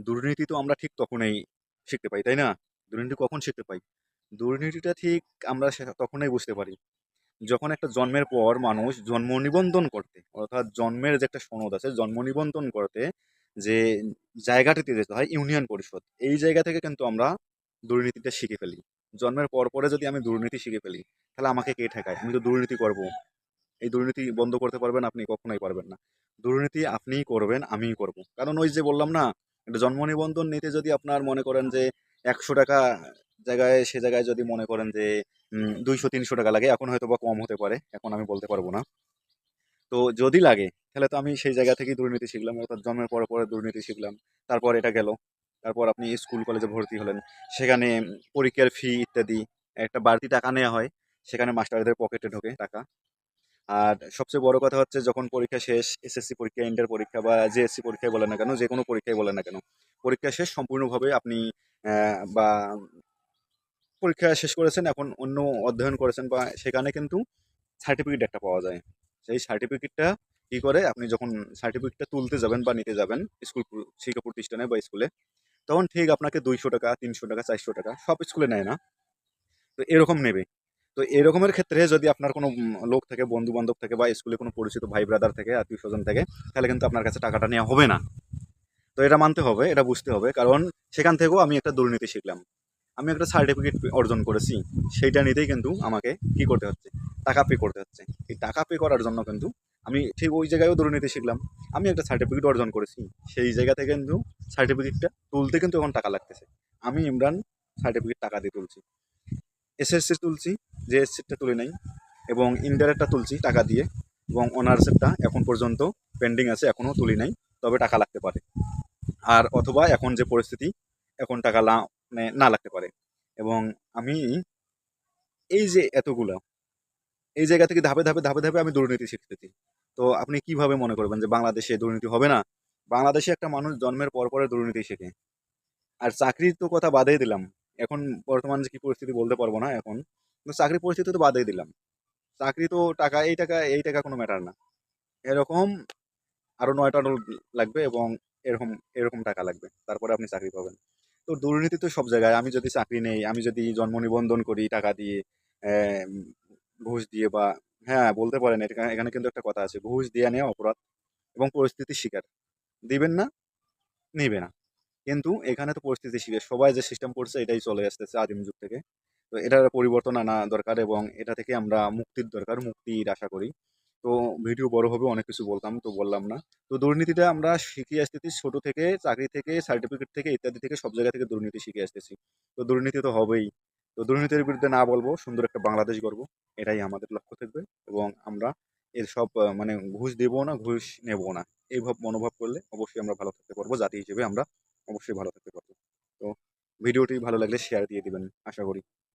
দুর্নীতি তো আমরা ঠিক তখনই শিখতে পাই, তাই না? দুর্নীতি কখন শিখতে পাই? দুর্নীতিটা ঠিক আমরা তখনই বুঝতে পারি যখন একটা জন্মের পর মানুষ জন্ম নিবন্ধন করতে, অর্থাৎ জন্মের যে একটা সনদ আছে জন্ম নিবন্ধন করতে যে জায়গাটিতে যেতে হয় ইউনিয়ন পরিষদ, এই জায়গা থেকে কিন্তু আমরা দুর্নীতিটা শিখে ফেলি। জন্মের পর পরে যদি আমি দুর্নীতি শিখে ফেলি, তাহলে আমাকে কে ঠেকায়? আমি তো দুর্নীতি করব। এই দুর্নীতি বন্ধ করতে পারবেন আপনি? কখনোই পারবেন না। দুর্নীতি আপনিই করবেন, আমিই করব। কারণ ওই যে বললাম না, একটা জন্ম নিবন্ধন নিতে যদি আপনার মনে করেন যে ১০০ টাকা জায়গায়, সে জায়গায় যদি মনে করেন যে ২০০-৩০০ টাকা লাগে, এখন হয়তো বা কম হতে পারে, এখন আমি বলতে পারবো না। তো যদি লাগে, তাহলে তো আমি সেই জায়গা থেকেই দুর্নীতি শিখলাম, অর্থাৎ জন্মের পরে পরে দুর্নীতি শিখলাম। তারপর এটা গেল। তারপর আপনি স্কুল কলেজে ভর্তি হলেন, সেখানে পরীক্ষার ফি ইত্যাদি একটা বাড়তি টাকা নেওয়া হয়, সেখানে মাস্টারদের পকেটে ঢোকে টাকা। আর সবচেয়ে বড় কথা হচ্ছে, যখন পরীক্ষা শেষ, এসএসসি পরীক্ষা, ইন্টার পরীক্ষা বা জেএসসি পরীক্ষায় বলেন না কেন, যে কোনো পরীক্ষায় বলেন না কেন, পরীক্ষা শেষ সম্পূর্ণভাবে আপনি বা পরীক্ষা শেষ করেছেন, এখন অন্য অধ্যয়ন করেছেন, বা সেখানে কিন্তু সার্টিফিকেট একটা পাওয়া যায়। সেই সার্টিফিকেটটা কি করে, আপনি যখন সার্টিফিকেটটা তুলতে যাবেন বা নিতে যাবেন স্কুল শিক্ষা প্রতিষ্ঠানে বা স্কুলে, তখন ঠিক আপনাকে 200 টাকা, 300 টাকা, 400 টাকা, সব স্কুলে নেয় না, তো এরকম নেবে। তো এরকমের ক্ষেত্রে যদি আপনার কোনো লোক থাকে, বন্ধু বান্ধব থাকে, বা স্কুলে কোনো পরিচিত ভাই ব্রাদার থাকে, আত্মীয় স্বজন থাকে, তাহলে কিন্তু আপনার কাছে টাকাটা নেওয়া হবে না। তো এটা মানতে হবে, এটা বুঝতে হবে, কারণ সেখান থেকেও আমি একটা দুর্নীতি শিখলাম। আমি একটা সার্টিফিকেট অর্জন করেছি, সেইটা নিতেই কিন্তু আমাকে কি করতে হচ্ছে, টাকা পে করতে হচ্ছে। এই টাকা পে করার জন্য কিন্তু আমি ঠিক ওই জায়গায়ও দুর্নীতি শিখলাম। আমি একটা সার্টিফিকেট অর্জন করেছি, সেই জায়গা থেকে কিন্তু সার্টিফিকেটটা তুলতে কিন্তু এখন টাকা লাগতেছে। আমি ইমরান সার্টিফিকেট টাকা দিয়ে তুলছি, এসএসসি তুলছি, জেএসসিটা তুলে নাই, এবং ইন্টারেরটা তুলছি টাকা দিয়ে, এবং অনার্সেরটা এখন পর্যন্ত পেন্ডিং আছে, এখনও তুলি নাই, তবে টাকা লাগতে পারে। আর অথবা এখন যে পরিস্থিতি, এখন টাকা মানে না লাগতে পারে। এবং আমি এই যে এতগুলো, এই জায়গা থেকে ধাপে ধাপে ধাপে ধাপে আমি দুর্নীতি শিখতেছি। তো আপনি কিভাবে মনে করবেন যে বাংলাদেশে দুর্নীতি হবে না? বাংলাদেশে একটা মানুষ জন্মের পর পরে দুর্নীতি শেখে। আর চাকরির তো কথা বাদেই দিলাম, এখন বর্তমান যে কি পরিস্থিতি বলতে পারবো না এখন, কিন্তু চাকরির পরিস্থিতি তো বাদেই দিলাম। চাকরি তো টাকা, এই টাকা এই টাকা কোনো ম্যাটার না। এরকম আরো ৯টা রোল লাগবে, এবং এরকম এরকম টাকা লাগবে, তারপরে আপনি চাকরি পাবেন। তো দুর্নীতি তো সব জায়গায়। আমি যদি চাকরি নেই, আমি যদি জন্ম নিবন্ধন করি টাকা দিয়ে, আহ, ঘুষ দিয়ে, বা হ্যাঁ বলতে পারেন, এখানে এখানে কিন্তু একটা কথা আছে, ঘুষ দিয়ে নেওয়া অপরাধ এবং পরিস্থিতির শিকার। দিবেন না, নিবে না। কিন্তু এখানে তো পরিস্থিতি শিকার, সবাই যে সিস্টেম করছে এটাই চলে আসতেছে আদিম যুগ থেকে। তো এটার পরিবর্তন আনা দরকার, এবং এটা থেকে আমরা মুক্তির দরকার, মুক্তির আশা করি। তো ভিডিও বড় হবে, অনেক কিছু বলতাম, তো বললাম না। তো দুর্নীতিটা আমরা শিখে আসতেছি ছোট থেকে, চাকরি থেকে, সার্টিফিকেট থেকে, ইত্যাদি থেকে, সব জায়গা থেকে দুর্নীতি শিখে আসতেছি। তো দুর্নীতি তো হবেই। তো দুর্নীতির বিরুদ্ধে না বলবো, সুন্দর একটা বাংলাদেশ গড়ব, এটাই আমাদের লক্ষ্য থাকবে। এবং আমরা এর সব মানে ঘুষ দেবো না, ঘুষ নেবো না, এই মনোভাব করলে অবশ্যই আমরা ভালো থাকতে পারবো, জাতি হিসেবে আমরা অবশ্যই ভালো থাকতে পারবো। তো ভিডিওটি ভালো লাগলে শেয়ার দিয়ে দিবেন, আশা করি।